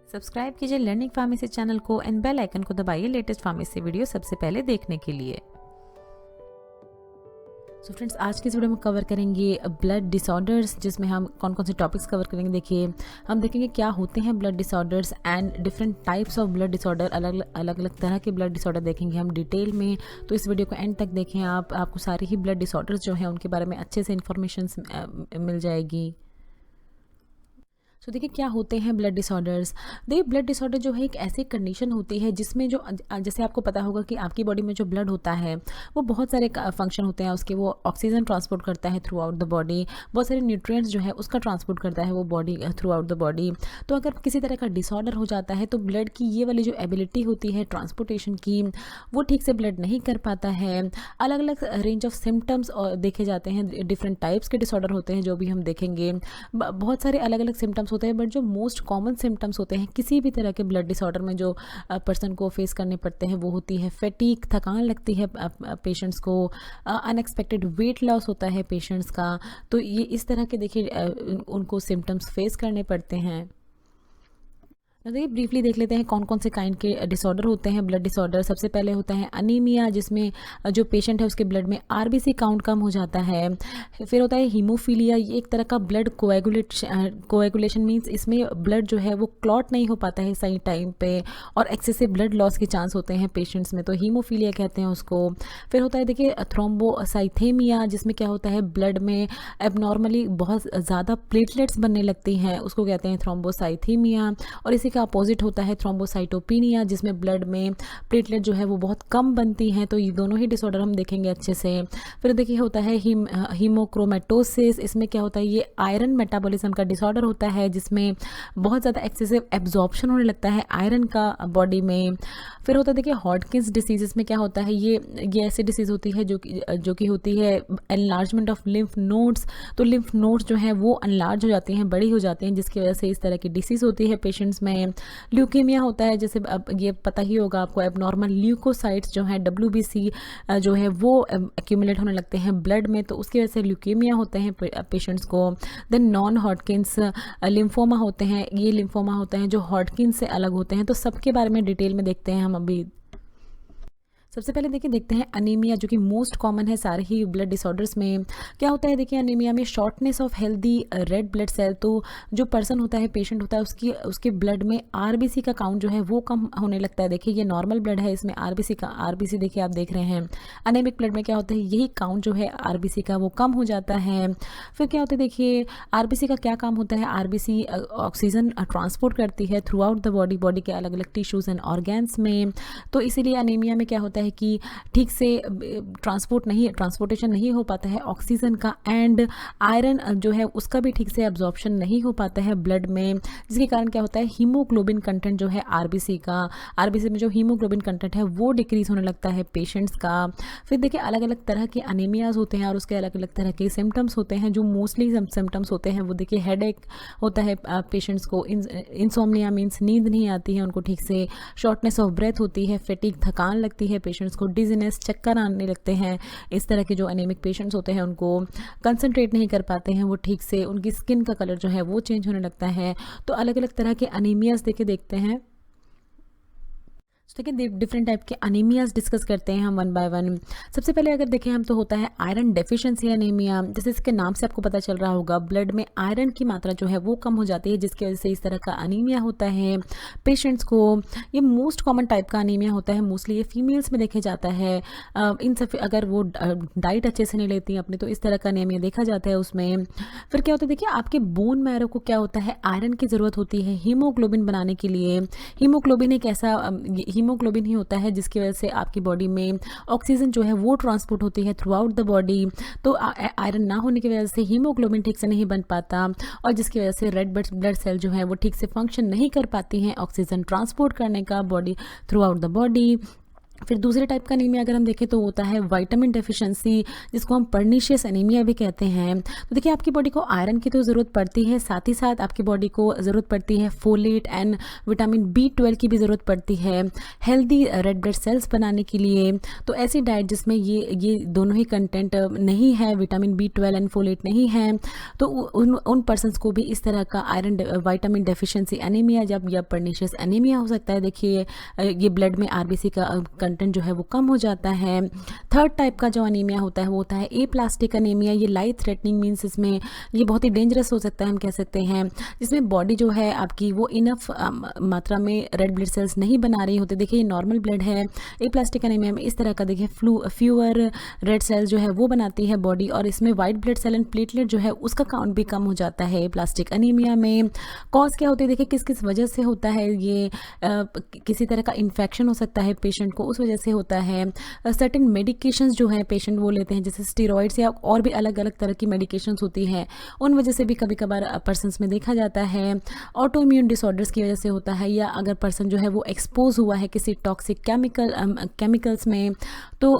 Subscribe कीजिए learning pharmacy channel को and bell icon को दबाइए लेटेस्ट फार्मेसी वीडियो सबसे पहले देखने के लिए। सो फ्रेंड्स, आज की इस वीडियो में कवर करेंगे ब्लड डिसऑर्डर्स, जिसमें हम कौन कौन से टॉपिक्स कवर करेंगे। देखिए, हम देखेंगे क्या होते हैं blood disorders and different types of blood disorder. अलग अलग तरह के ब्लड डिसऑर्डर देखेंगे हम डिटेल में। तो इस वीडियो को एंड तक देखें, आपको सारी ही ब्लड डिसऑर्डर्स जो हैं उनके बारे में अच्छे से इन्फॉर्मेशन मिल जाएगी। तो देखिए क्या होते हैं ब्लड डिसऑर्डर्स। देखिए, ब्लड डिसऑर्डर जो है एक ऐसी कंडीशन होती है जिसमें जो जैसे आपको पता होगा कि आपकी बॉडी में जो ब्लड होता है वो बहुत सारे फंक्शन होते हैं उसके। वो ऑक्सीजन ट्रांसपोर्ट करता है थ्रू आउट द बॉडी, बहुत सारे न्यूट्रिएंट्स जो है उसका ट्रांसपोर्ट करता है वो body through out the body. तो अगर किसी तरह का डिसऑर्डर हो जाता है तो ब्लड की ये वाली जो एबिलिटी होती है ट्रांसपोर्टेशन की, वो ठीक से ब्लड नहीं कर पाता है। अलग अलग रेंज ऑफ सिम्टम्स देखे जाते हैं, डिफरेंट टाइप्स के डिसऑर्डर होते हैं जो भी हम देखेंगे। बहुत सारे अलग अलग सिम्टम्स होते हैं, बट जो मोस्ट कॉमन सिम्टम्स होते हैं किसी भी तरह के ब्लड डिसऑर्डर में जो पर्सन को फेस करने पड़ते हैं वो होती है फैटीग, थकान लगती है पेशेंट्स को, अनएक्सपेक्टेड वेट लॉस होता है पेशेंट्स का। तो ये इस तरह के देखिए उनको सिम्टम्स फेस करने पड़ते हैं। देखिए ब्रीफली देख लेते हैं कौन कौन से काइंड के डिसऑर्डर होते हैं ब्लड डिसऑर्डर। सबसे पहले होता है अनीमिया, जिसमें जो पेशेंट है उसके ब्लड में आरबीसी काउंट कम हो जाता है। फिर होता है हीमोफीलिया, ये एक तरह का ब्लड कोएगुलेशन मींस इसमें ब्लड जो है वो क्लॉट नहीं हो पाता है सही टाइम पे और एक्सेसिव ब्लड लॉस के चांस होते हैं पेशेंट्स में, तो हीमोफीलिया कहते हैं उसको। फिर होता है देखिए थ्रोम्बोसाइथेमिया, जिसमें क्या होता है ब्लड में एबनॉर्मली बहुत ज़्यादा प्लेटलेट्स बनने लगती हैं, उसको कहते हैं थ्रोम्बोसाइथेमिया। और इसी का अपोजिट होता है थ्रोम्बोसाइटोपिनिया, जिसमें ब्लड में प्लेटलेट जो है वो बहुत कम बनती हैं। तो ये दोनों ही डिसऑर्डर हम देखेंगे अच्छे से। फिर देखिए होता है हीमोक्रोमेटोसिस, इसमें क्या होता है ये आयरन मेटाबॉलिज्म का डिसऑर्डर होता है जिसमें बहुत ज़्यादा एक्सेसिव एब्जॉर्प्शन होने लगता है आयरन का बॉडी में। फिर होता है देखिए हॉटकिंस डिसीज, इसमें क्या होता है ये ऐसी डिसीज़ होती है जो कि होती है एनलार्जमेंट ऑफ लिम्फ नोड्स। तो लिम्फ नोड्स जो हैं वो अनलार्ज हो जाती हैं, बड़ी हो जाती हैं, जिसकी वजह से इस तरह की डिसीज़ होती है पेशेंट्स में। ल्यूकेमिया होता है, जैसे अब ये पता ही होगा आपको, एबनॉर्मल ल्यूकोसाइट्स जो हैं WBC जो है वो एक्यूमुलेट होने लगते हैं ब्लड में, तो उसकी वजह से ल्यूकेमिया होते हैं पेशेंट्स को। देन नॉन हॉटकिंस लिम्फोमा होते हैं, ये लिम्फोमा होते हैं जो हॉटकिंस से अलग होते हैं। तो सबके बारे में डिटेल में देखते हैं हम अभी। सबसे पहले देखिए देखते हैं अनीमिया, जो कि मोस्ट कॉमन है सारे ही ब्लड डिसऑर्डर्स में। क्या होता है देखिए अनीमिया में shortness of healthy red blood cell. तो जो पर्सन होता है, पेशेंट होता है, उसके ब्लड में आरबीसी का काउंट जो है वो कम होने लगता है। देखिए ये नॉर्मल ब्लड है, इसमें आरबीसी देखिए आप देख रहे हैं। अनेमिक ब्लड में क्या होता है यही काउंट जो है आरबीसी का वो कम हो जाता है। फिर क्या होता है देखिए आरबीसी का क्या काम होता है, आरबीसी ऑक्सीजन ट्रांसपोर्ट करती है थ्रू आउट द बॉडी के अलग अलग टिश्यूज एंड ऑर्गेन्स में। तो इसीलिए अनीमिया में क्या होता है कि ठीक से ट्रांसपोर्टेशन नहीं हो पाता है ऑक्सीजन का, एंड आयरन जो है उसका भी ठीक से एब्जॉर्प्शन नहीं हो पाता है ब्लड में, जिसके कारण क्या होता है हीमोग्लोबिन कंटेंट जो है आरबीसी में जो हीमोग्लोबिन कंटेंट है वो डिक्रीज होने लगता है पेशेंट्स का। फिर देखिए अलग अलग तरह के अनीमियाज होते हैं और उसके अलग अलग तरह के सिम्टम्स होते हैं। जो मोस्टली सिम्टम्स होते हैं वो देखिए हेडेक होता है पेशेंट्स को, इंसोम्निया मीन्स नींद नहीं आती है उनको ठीक से, शॉर्टनेस ऑफ ब्रेथ होती है, फैटीग थकान लगती है पेशेंट्स को, डिजीनेस चक्कर आने लगते हैं। इस तरह के जो एनीमिक पेशेंट्स होते हैं उनको कंसंट्रेट नहीं कर पाते हैं वो ठीक से, उनकी स्किन का कलर जो है वो चेंज होने लगता है। तो अलग अलग तरह के अनीमियाज देखते हैं। देखिए डिफरेंट टाइप के अनीमियाज डिस्कस करते हैं हम वन बाय वन। सबसे पहले अगर देखें हम तो होता है आयरन डेफिशिएंसी अनीमिया। जैसे इसके नाम से आपको पता चल रहा होगा ब्लड में आयरन की मात्रा जो है वो कम हो जाती है, जिसकी वजह से इस तरह का अनीमिया होता है पेशेंट्स को। ये मोस्ट कॉमन टाइप का अनीमिया होता है, मोस्टली ये फीमेल्स में देखे जाता है। इन सब अगर वो डाइट अच्छे से नहीं लेती हैं अपनी, तो इस तरह का अनीमिया देखा जाता है उसमें। फिर क्या होता है देखिए आपके बोन मैरो को क्या होता है आयरन की ज़रूरत होती है हीमोग्लोबिन बनाने के लिए। हीमोग्लोबिन एक ऐसा हीमोग्लोबिन ही होता है जिसकी वजह से आपकी बॉडी में ऑक्सीजन जो है वो ट्रांसपोर्ट होती है थ्रू आउट द बॉडी। तो आयरन ना होने की वजह से हीमोग्लोबिन ठीक से नहीं बन पाता और जिसकी वजह से रेड ब्लड सेल जो है वो ठीक से फंक्शन नहीं कर पाती हैं ऑक्सीजन ट्रांसपोर्ट करने का body through out the body. फिर दूसरे टाइप का एनीमिया अगर हम देखें तो होता है विटामिन डेफिशिएंसी, जिसको हम पर्नीशियस एनीमिया भी कहते हैं। तो देखिए आपकी बॉडी को आयरन की तो ज़रूरत पड़ती है, साथ ही साथ आपकी बॉडी को ज़रूरत पड़ती है फोलेट एंड विटामिन B12 की भी ज़रूरत पड़ती है हेल्दी रेड ब्लड सेल्स बनाने के लिए। तो ऐसी डाइट जिसमें ये दोनों ही कंटेंट नहीं है, विटामिन B12 एंड फोलेट नहीं है, तो उन पर्सनस को भी इस तरह का आयरन विटामिन डेफिशिएंसी एनीमिया या पर्नीशियस एनीमिया हो सकता है। देखिए ये ब्लड में आरबीसी का कंटेंट जो है वो कम हो जाता है। थर्ड टाइप का जो अनीमिया होता है वो होता है एप्लास्टिक अनीमिया। ये लाइफ थ्रेटनिंग मीन्स इसमें ये बहुत ही डेंजरस हो सकता है, हम कह सकते हैं, जिसमें बॉडी जो है आपकी वो इनफ मात्रा में रेड ब्लड सेल्स नहीं बना रही होती। देखिए ये नॉर्मल ब्लड है, एप्लास्टिक अनीमिया में इस तरह का देखिए फ्यूअर रेड सेल्स जो है वो बनाती है बॉडी, और इसमें white blood cell and platelet जो है उसका काउंट भी कम हो जाता है एप्लास्टिक अनीमिया में। कॉज क्या होती है, देखिए किस किस वजह से होता है ये, किसी तरह का इन्फेक्शन हो सकता है पेशेंट को, उस वजह से होता है। सर्टेन मेडिकेशंस जो है पेशेंट वो लेते हैं, जैसे स्टेरॉइड्स या और भी अलग अलग तरह की मेडिकेशंस होती हैं, उन वजह से भी कभी कभार पर्सनस में देखा जाता है। ऑटो इम्यून डिसऑर्डर्स की वजह से होता है, या अगर पर्सन जो है वो एक्सपोज हुआ है किसी टॉक्सिक केमिकल्स में, तो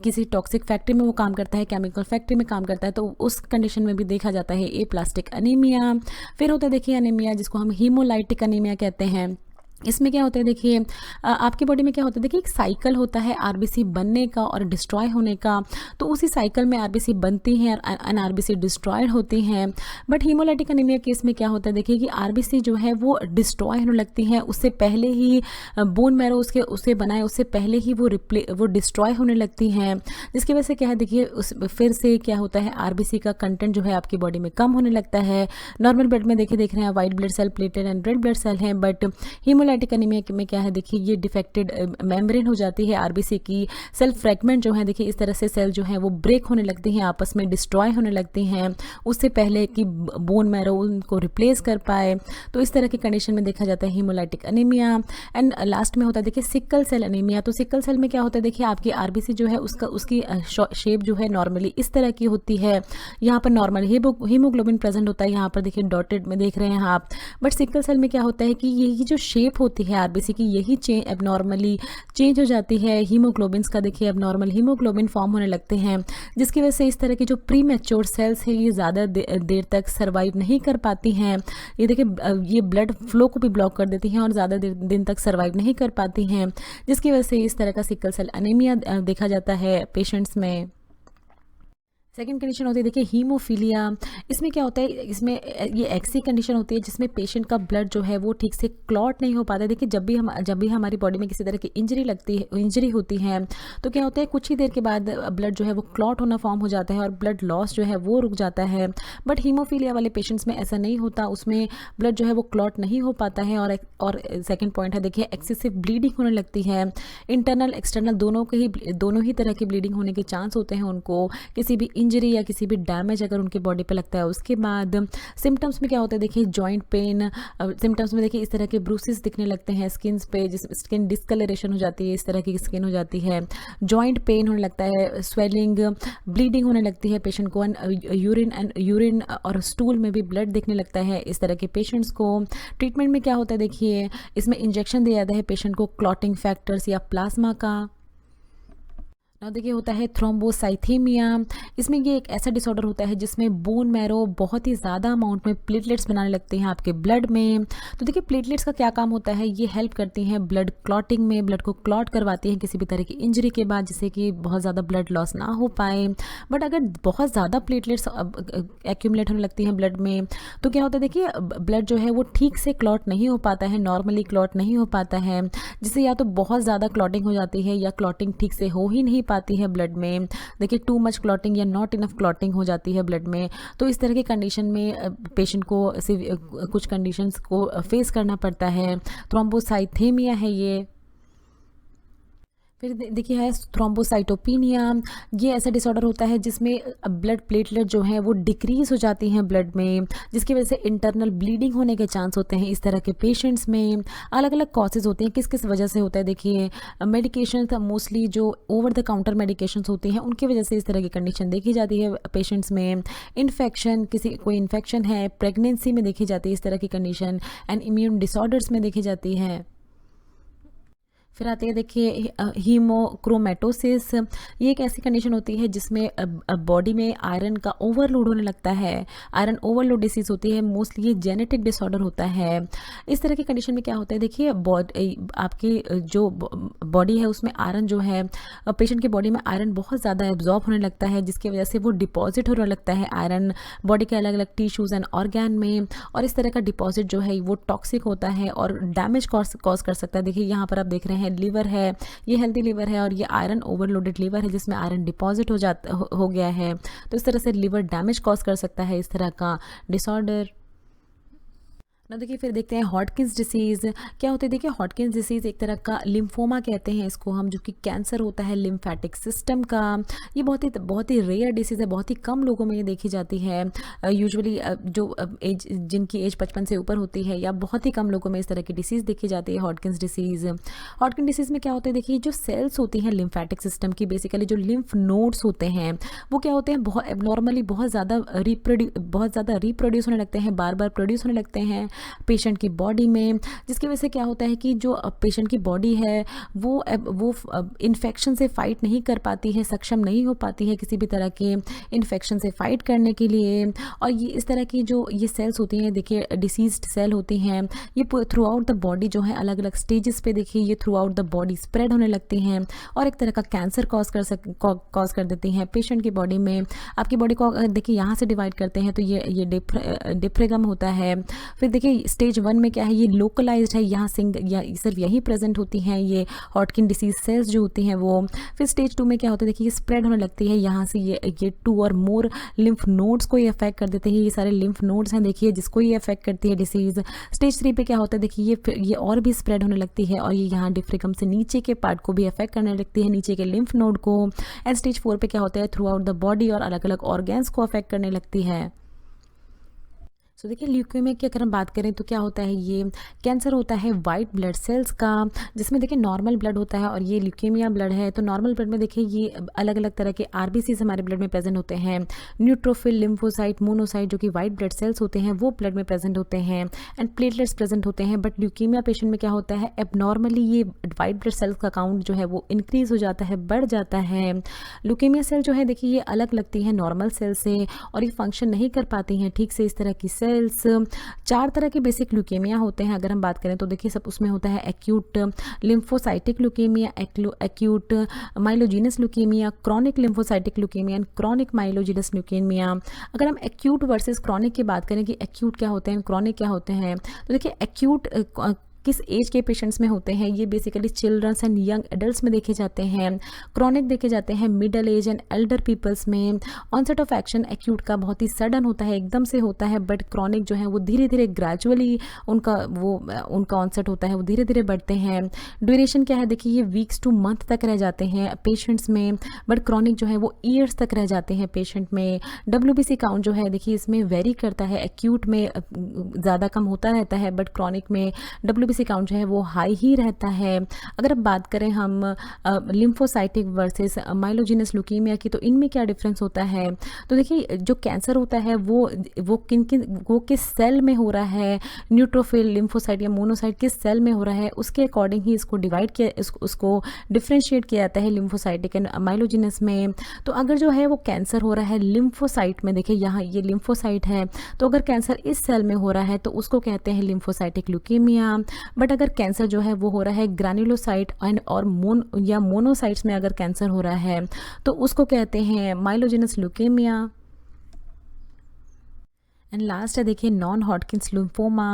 किसी टॉक्सिक फैक्ट्री में वो काम करता है, केमिकल फैक्ट्री में काम करता है, तो उस कंडीशन में भी देखा जाता है एप्लास्टिक अनीमिया। फिर होता है देखिए अनीमिया जिसको हम हीमोलाइटिक अनीमिया कहते हैं। इसमें क्या होता है, देखिए आपकी बॉडी में क्या होता है, देखिए एक साइकिल होता है आरबीसी बनने का और डिस्ट्रॉय होने का। तो उसी साइकिल में आरबीसी बनती हैं और आरबीसी डिस्ट्रॉयड होती हैं। बट हीमोलाइटिक अनीमिया केस में क्या होता है, देखिए कि आरबीसी जो है वो डिस्ट्रॉय होने लगती हैं उससे पहले ही, बोन मैरो उससे बनाए उससे पहले ही वो डिस्ट्रॉय होने लगती हैं, जिसकी वजह से क्या है, देखिए फिर से क्या होता है, आरबीसी का कंटेंट जो है आपकी बॉडी में कम होने लगता है। नॉर्मल ब्लड में देख रहे हैं white blood cell, platelet and red blood cell हैं, बट हीमोलाइटिक एनीमिया में क्या है, देखिए ये डिफेक्टेड मेम्ब्रेन हो जाती है आरबीसी की। सेल फ्रेगमेंट जो है, देखिए इस तरह से सेल जो है वो ब्रेक होने लगती हैं, आपस में डिस्ट्रॉय होने लगती हैं उससे पहले कि बोन मैरो उनको रिप्लेस कर पाए। तो इस तरह की कंडीशन में देखा जाता है हीमोलाइटिक अनीमिया। एंड लास्ट में होता है देखिए सिकल सेल अनीमिया। तो सिकल सेल में क्या होता है, देखिए आपकी आरबीसी जो है उसकी शेप जो है नॉर्मली इस तरह की होती है। यहाँ पर नॉर्मल हीमोग्लोबिन प्रेजेंट होता है, यहाँ पर देखिए डॉटेड में देख रहे हैं आप। बट सिकल सेल में क्या होता है कि यही जो शेप होती है आरबीसी की, यही एबनॉर्मली चेंज हो जाती है। हीमोग्लोबिन्स का देखिए एबनॉर्मल हीमोग्लोबिन फॉर्म होने लगते हैं, जिसकी वजह से इस तरह की जो प्री मैच्योर सेल्स है ये ज़्यादा देर तक सर्वाइव नहीं कर पाती हैं। ये देखिए ये ब्लड फ्लो को भी ब्लॉक कर देती हैं और ज़्यादा दिन तक सर्वाइव नहीं कर पाती हैं, जिसकी वजह से इस तरह का सिकल सेल अनीमिया देखा जाता है पेशेंट्स में। सेकेंड कंडीशन होती है देखिए हीमोफीलिया। इसमें क्या होता है, इसमें ये ऐसी कंडीशन होती है जिसमें पेशेंट का ब्लड जो है वो ठीक से क्लॉट नहीं हो पाता है। देखिए जब भी हमारी बॉडी में किसी तरह की इंजरी होती है तो क्या होता है, कुछ ही देर के बाद ब्लड जो है वो क्लॉट होना फॉर्म हो जाता है और ब्लड लॉस जो है वो रुक जाता है। बट हीमोफीलिया वाले पेशेंट्स में ऐसा नहीं होता, उसमें ब्लड जो है वो क्लॉट नहीं हो पाता है। और सेकेंड पॉइंट है देखिए एक्सेसिव ब्लीडिंग होने लगती है। इंटरनल एक्सटर्नल दोनों ही तरह की ब्लीडिंग होने के चांस होते हैं उनको, किसी भी इंजरी या किसी भी डैमेज अगर उनके बॉडी पे लगता है उसके बाद। सिम्टम्स में क्या होता है, देखिए जॉइंट पेन, सिम्टम्स में देखिए इस तरह के ब्रूसेस दिखने लगते हैं स्किन पे, स्किन डिस्कलरेशन हो जाती है, इस तरह की स्किन हो जाती है। जॉइंट पेन होने लगता है, स्वेलिंग, ब्लीडिंग होने लगती है पेशेंट को। यूरिन और स्टूल में भी ब्लड दिखने लगता है इस तरह के पेशेंट्स को। ट्रीटमेंट में क्या होता है, देखिए इसमें इंजेक्शन दिया जाता है पेशेंट को क्लॉटिंग फैक्टर्स या प्लाज्मा का। देखिए होता है थ्रोम्बोसाइथेमिया। इसमें ये एक ऐसा डिसऑर्डर होता है जिसमें बोन मैरो बहुत ही ज़्यादा अमाउंट में प्लेटलेट्स बनाने लगते हैं आपके ब्लड में। तो देखिए प्लेटलेट्स का क्या काम होता है, ये हेल्प करती हैं ब्लड क्लॉटिंग में, ब्लड को क्लॉट करवाती हैं किसी भी तरह की इंजरी के बाद, जिससे कि बहुत ज़्यादा ब्लड लॉस ना हो पाए। बट अगर बहुत ज़्यादा प्लेटलेट्स एक्यूमुलेट होने लगती हैं ब्लड में तो क्या होता है, देखिए ब्लड जो है वो ठीक से क्लॉट नहीं हो पाता है, नॉर्मली क्लॉट नहीं हो पाता है, जिससे या तो बहुत ज़्यादा क्लॉटिंग हो जाती है या क्लॉटिंग ठीक से हो ही नहीं पाती है ब्लड में। देखिए टू मच क्लॉटिंग या नॉट इनफ क्लॉटिंग हो जाती है ब्लड में। तो इस तरह की कंडीशन में पेशेंट को कुछ कंडीशंस को फेस करना पड़ता है। थ्रोम्बोसाइथेमिया है ये। फिर देखिए है थ्रोम्बोसाइटोपिनिया। ये ऐसा डिसऑर्डर होता है जिसमें ब्लड प्लेटलेट जो है वो डिक्रीज हो जाती हैं ब्लड में, जिसकी वजह से इंटरनल ब्लीडिंग होने के चांस होते हैं इस तरह के पेशेंट्स में। अलग अलग कॉजेज़ होते हैं, किस किस वजह से होता है, देखिए मेडिकेशन मोस्टली जो ओवर द काउंटर मेडिकेशंस होती हैं उनकी वजह से इस तरह की कंडीशन देखी जाती है पेशेंट्स में। इन्फेक्शन, कोई इन्फेक्शन है, प्रेगनेंसी में देखी जाती है इस तरह की कंडीशन, एंड इम्यून डिसऑर्डर्स में देखी जाती है। फिर आती है देखिए हीमोक्रोमेटोसिस। ये एक ऐसी कंडीशन होती है जिसमें बॉडी में आयरन का ओवरलोड होने लगता है। आयरन ओवरलोड डिसीज होती है, मोस्टली ये जेनेटिक डिसऑर्डर होता है। इस तरह की कंडीशन में क्या होता है देखिए, आपकी जो बॉडी है उसमें आयरन जो है, पेशेंट की बॉडी में आयरन बहुत ज़्यादा एब्जॉर्ब होने लगता है, जिसकी वजह से वो डिपॉजिट होने लगता है आयरन बॉडी के अलग अलग टिश्यूज़ एंड ऑर्गन में। और इस तरह का डिपॉजिट जो है वो टॉक्सिक होता है और डैमेज कॉज कर सकता है। देखिए यहाँ पर आप देख रहे हैं लीवर है, ये हेल्दी लीवर है और ये आयरन ओवरलोडेड लीवर है जिसमें आयरन डिपॉजिट हो गया है। तो इस तरह से लीवर डैमेज कॉज कर सकता है इस तरह का डिसऑर्डर ना। देखिए फिर देखते हैं हॉटकिंस डिसीज़ क्या होता है। देखिए हॉटकिंस डिसीज़ एक तरह का लिम्फोमा कहते हैं इसको हम, जो कि कैंसर होता है लिम्फेटिक सिस्टम का। ये बहुत ही रेयर डिसीज़ है, बहुत ही कम लोगों में ये देखी जाती है। यूजुअली जो एज जिनकी एज 55 से ऊपर होती है, या बहुत ही कम लोगों में इस तरह की डिसीज़ देखी जाती है हॉटकिंस डिसीज़। हॉटकिन डिसीज़ में क्या होता है देखिए, जो सेल्स होती हैं लिम्फेटिक सिस्टम की, बेसिकली जो लिम्फ नोड्स होते हैं वो क्या होते हैं, बहुत एबनॉर्मली बहुत ज़्यादा रिप्रोड्यूस होने लगते हैं, बार बार प्रोड्यूस होने लगते हैं पेशेंट की बॉडी में। जिसकी वजह से क्या होता है कि जो पेशेंट की बॉडी है वो इन्फेक्शन से फाइट नहीं कर पाती है, सक्षम नहीं हो पाती है किसी भी तरह के इन्फेक्शन से फाइट करने के लिए। और ये इस तरह की जो ये सेल्स होती हैं देखिए, डिसीज्ड सेल होती हैं, ये थ्रू आउट द बॉडी जो है अलग अलग स्टेजेस पे देखिए ये through out the body spread होने लगती हैं और एक तरह का कैंसर कॉज कर देती हैं पेशेंट की बॉडी में। आपकी बॉडी को देखिए यहाँ से डिवाइड करते हैं तो ये डिफ्रेगम होता है। फिर देखिए स्टेज 1 में क्या है, ये लोकलाइज्ड है, यहाँ सिर्फ यही प्रेजेंट होती हैं ये हॉटकिन डिसीज सेल्स जो होती हैं वो। फिर स्टेज 2 में क्या होता है देखिए, ये स्प्रेड होने लगती है, यहाँ से ये 2 और मोर लिम्फ नोड्स को ये अफेक्ट कर देते हैं। ये सारे लिम्फ नोड्स हैं देखिए जिसको ये अफेक्ट करती है डिसीज। स्टेज 3 पे क्या होता है देखिए, ये और भी स्प्रेड होने लगती है और ये यहाँ डिफ्रेगम से नीचे के पार्ट को भी अफेक्ट करने लगती है, नीचे के लिम्फ नोड को। एंड स्टेज 4 पे क्या होता है, थ्रू आउट द बॉडी और अलग अलग ऑर्गन्स को अफेक्ट करने लगती है। तो देखिए ल्यूकेमिया की अगर हम बात करें तो क्या होता है, ये कैंसर होता है वाइट ब्लड सेल्स का, जिसमें देखिए नॉर्मल ब्लड होता है और ये ल्यूकेमिया ब्लड है। तो नॉर्मल ब्लड में देखिए ये अलग अलग तरह के आरबीसीज हमारे ब्लड में प्रेजेंट होते हैं। न्यूट्रोफिल, लिम्फोसाइट, मोनोसाइट जो कि वाइट ब्लड सेल्स होते हैं वो ब्लड में प्रेजेंट होते हैं एंड प्लेटलेट्स प्रेजेंट होते हैं। बट ल्यूकेमिया पेशेंट में क्या होता है, एबनॉर्मली ये वाइट ब्लड सेल्स का काउंट जो है वो इंक्रीज हो जाता है, बढ़ जाता है। ल्यूकेमिया सेल जो है देखिए ये अलग लगती है नॉर्मल सेल से और ये फंक्शन नहीं कर पाती हैं ठीक से इस तरह की सेल्स। 4 तरह के बेसिक ल्यूकेमिया होते हैं अगर हम बात करें तो देखिए सब उसमें होता है acute lymphocytic leukaemia, acute myelogenous leukaemia, chronic lymphocytic leukaemia and chronic myelogenous leukaemia. अगर हम एक्यूट वर्सेस क्रॉनिक की बात करें कि एक्यूट क्या होते हैं, क्रॉनिक क्या होते हैं, तो देखिए एक्यूट किस एज के पेशेंट्स में होते हैं, ये basically childrens and young adults में देखे जाते हैं। क्रॉनिक देखे जाते हैं middle age and elder peoples में। ऑनसेट ऑफ एक्शन एक्यूट का बहुत ही सडन होता है, एकदम से होता है, बट क्रॉनिक जो है वो धीरे धीरे ग्रेजुअली उनका ऑनसेट होता है, वो धीरे धीरे बढ़ते हैं। ड्यूरेशन क्या है देखिए, ये वीक्स टू मंथ तक रह जाते हैं पेशेंट्स में, बट क्रॉनिक जो है वो ईयर्स तक रह जाते हैं पेशेंट में। WBC काउंट जो है देखिए इसमें वेरी करता है, एक्यूट में ज़्यादा कम होता रहता है बट क्रॉनिक में WBC काउंट जो है वो हाई ही रहता है। अगर अब बात करें हम लिम्फोसाइटिक वर्सेस माइलोजिनस ल्यूकेमिया की, तो इनमें क्या डिफरेंस होता है, तो देखिए जो कैंसर होता है वो किस सेल में हो रहा है, न्यूट्रोफिल, लिम्फोसाइट या मोनोसाइट किस सेल में हो रहा है, उसके अकॉर्डिंग ही इसको डिवाइड किया, उसको डिफ्रेंशिएट किया जाता है लिम्फोसाइटिक एंड माइलोजिनस में। तो अगर जो है वो कैंसर हो रहा है लिम्फोसाइट में, देखिए यहाँ ये लिम्फोसाइट है, तो अगर कैंसर इस सेल में हो रहा है तो उसको कहते हैं लिम्फोसाइटिक ल्यूकेमिया। बट अगर कैंसर जो है वो हो रहा है ग्रैन्युलोसाइट और मोनोसाइट्स में अगर कैंसर हो रहा है तो उसको कहते हैं माइलोजिनस ल्यूकेमिया। एंड लास्ट है देखिए नॉन हॉटकिंस लिम्फोमा।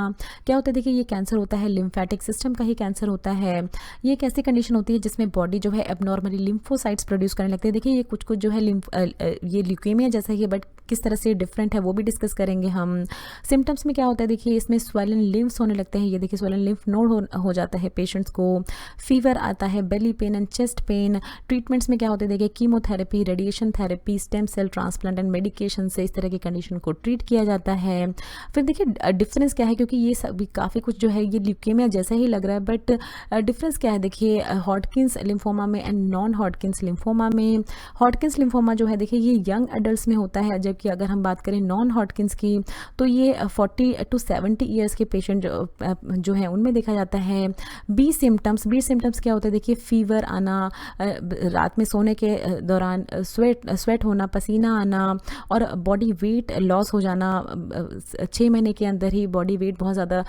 क्या होता है देखिए, ये कैंसर होता है लिम्फेटिक सिस्टम का ही कैंसर होता है। ये एक ऐसी कंडीशन होती है जिसमें बॉडी जो है एबनॉर्मली लिम्फोसाइट्स प्रोड्यूस करने लगती है। देखिए ये कुछ जो है ये ल्यूकेमिया जैसा ही है बट किस तरह से डिफरेंट है वो भी डिस्कस करेंगे हम। सिम्टम्स में क्या होता है देखिए, इसमें स्वेलन लिम्फ्स होने लगते हैं, ये देखिए स्वेलन लिम्फ नोड हो जाता है पेशेंट्स को। फीवर आता है, belly pain and chest pain. Treatments में क्या होता है देखिए, chemotherapy, radiation therapy, stem cell transplant and medication से इस तरह की कंडीशन को ट्रीट किया जाता है। फिर देखिए डिफरेंस क्या है, क्योंकि ये सभी काफ़ी कुछ जो है ये ल्यूकेमिया जैसा ही लग रहा है बट डिफरेंस क्या है देखिए हॉटकिंस लिम्फोमा में एंड नॉन हॉटकिंस लिम्फोमा में। हॉटकिंस लिम्फोमा जो है देखिए ये यंग एडल्ट्स में होता है, जबकि जबकि अगर हम बात करें नॉन हॉटकिंस की तो ये 40 to 70 ईयर्स के पेशेंट जो हैं उनमें देखा जाता है। बी सिम्टम्स क्या होता है, देखिए फीवर आना, रात में सोने के दौरान स्वेट होना, पसीना आना और बॉडी वेट लॉस हो जाना। 6 महीने के अंदर ही बॉडी वेट बहुत ज़्यादा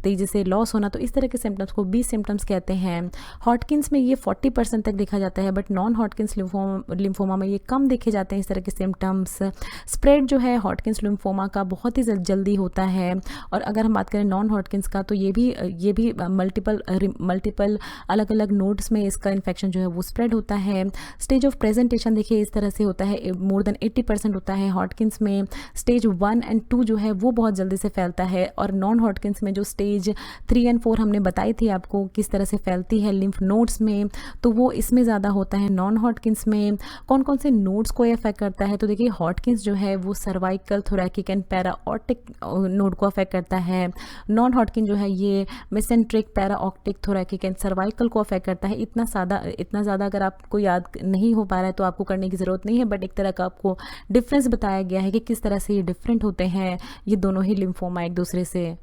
तेज़ी से लॉस होना, तो इस तरह के सिम्टम्स को बी सिम्टम्स कहते हैं। हॉटकिंस में ये 40% तक देखा जाता है, बट नॉन हॉटकिंस लिम्फोमा में ये कम देखे जाते हैं इस तरह के सिम्टम्स। स्प्रेड जो है हॉटकिंस लिम्फोमा का बहुत ही जल्दी होता है, और अगर हम बात करें नॉन हॉटकिंस का तो ये भी मल्टीपल अलग अलग नोड्स में इसका इन्फेक्शन जो है वो स्प्रेड होता है। स्टेज ऑफ प्रेजेंटेशन देखिए इस तरह से होता है, मोर देन 80% होता है हॉटकिंस में। स्टेज 1 और 2 जो है वो बहुत जल्दी से फैलता है, और नॉन हॉटकिंस में जो स्टेज 3 और 4 हमने बताई थी आपको किस तरह से फैलती है लिम्फ नोड्स में, तो वो इसमें ज़्यादा होता है नॉन हॉटकिंस में। कौन कौन से नोड्स को अफेक्ट करता है, तो देखिए हॉटकिंस जो है वो सर्वाइकल, थोरैकिक एंड पैराऑर्टिक नोड को अफेक्ट करता है। नॉन हॉटकिन जो है ये मेसेंट्रिक, पैराऑक्टिक, थोरैकिक एंड सर्वाइकल को अफेक्ट करता है। इतना ज़्यादा अगर आपको याद नहीं हो पा रहा है तो आपको करने की ज़रूरत नहीं है, बट एक तरह का आपको डिफरेंस बताया गया है कि किस तरह से ये डिफरेंट होते हैं ये दोनों ही लिम्फोमा एक दूसरे से।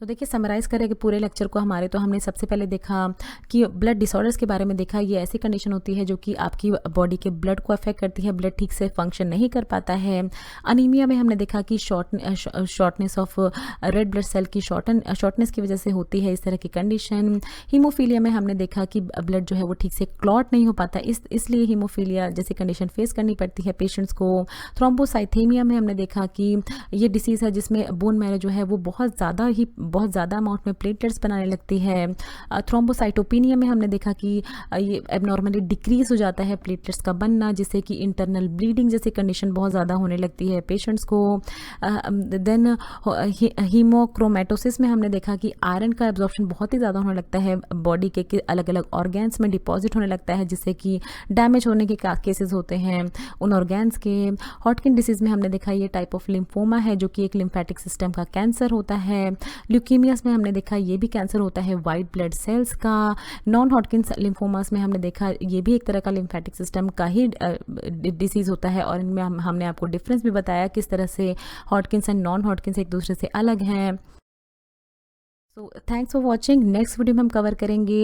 तो देखिए समराइज़ करें कि पूरे लेक्चर को हमारे, तो हमने सबसे पहले देखा कि ब्लड डिसऑर्डर्स के बारे में देखा। ये ऐसी कंडीशन होती है जो कि आपकी बॉडी के ब्लड को अफेक्ट करती है, ब्लड ठीक से फंक्शन नहीं कर पाता है। अनीमिया में हमने देखा कि shortness of red blood cell की शॉर्टनेस की वजह से होती है इस तरह की कंडीशन। हीमोफीलिया में हमने देखा कि ब्लड जो है वो ठीक से क्लॉट नहीं हो पाता, इसलिए हीमोफीलिया जैसी कंडीशन फेस करनी पड़ती है पेशेंट्स को। थ्रोम्बोसाइथेमिया में हमने देखा कि ये डिसीज़ है जिसमें बोन मैरो जो है वो बहुत ज़्यादा अमाउंट में प्लेटलेट्स बनाने लगती है। थ्रोम्बोसाइटोपिनिया में हमने देखा कि ये एबनॉर्मली डिक्रीज हो जाता है प्लेटलेट्स का बनना, जिससे कि इंटरनल ब्लीडिंग जैसी कंडीशन बहुत ज़्यादा होने लगती है पेशेंट्स को। देन हीमोक्रोमेटोसिस में हमने देखा कि आयरन का एब्जॉर्प्शन बहुत ही ज़्यादा होने लगता है, बॉडी के अलग अलग ऑर्गेन्स में डिपॉजिट होने लगता है, जिससे कि डैमेज होने के केसेस होते हैं उन ऑर्गेन्स के। हॉटकिन डिसीज़ में हमने देखा ये टाइप ऑफ लिम्फोमा है जो कि एक लिम्फेटिक सिस्टम का कैंसर होता है। ल्यूकीमियास में हमने देखा ये भी कैंसर होता है वाइट ब्लड सेल्स का। नॉन हॉटकिंस लिम्फोमास में हमने देखा ये भी एक तरह का लिम्फेटिक सिस्टम का ही डिसीज़ होता है, और इनमें हमने आपको डिफरेंस भी बताया किस तरह से हॉटकिंस एंड नॉन हॉटकिंस एक दूसरे से अलग हैं। So thanks for watching. Next video में हम कवर करेंगे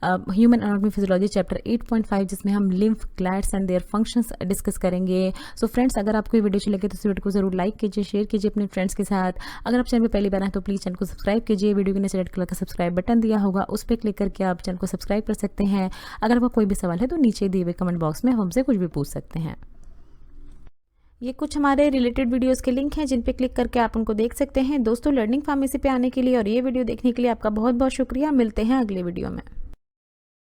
ह्यूमन एनाटॉमी फिजियोलॉजी चैप्टर 8.5, जिसमें हम lymph glands and their functions discuss करेंगे। सो फ्रेंड्स, अगर आपको ये वीडियो अच्छी लगे तो इस वीडियो को जरूर लाइक कीजिए, शेयर कीजिए अपने फ्रेंड्स के साथ। अगर आप चैनल पर पहली बार आए तो प्लीज़ चैनल को सब्सक्राइब कीजिए। वीडियो के नीचे रेड कलर का सब्सक्राइब बटन दिया होगा, उस पर क्लिक करके आप चैनल को सब्सक्राइब कर सकते हैं। अगर आपका कोई भी सवाल है तो नीचे दिए हुए कमेंट बॉक्स में हमसे कुछ भी पूछ सकते हैं। ये कुछ हमारे रिलेटेड वीडियोस के लिंक हैं जिन पे क्लिक करके आप उनको देख सकते हैं। दोस्तों, लर्निंग फार्मेसी पे आने के लिए और ये वीडियो देखने के लिए आपका बहुत बहुत शुक्रिया। मिलते हैं अगले वीडियो में।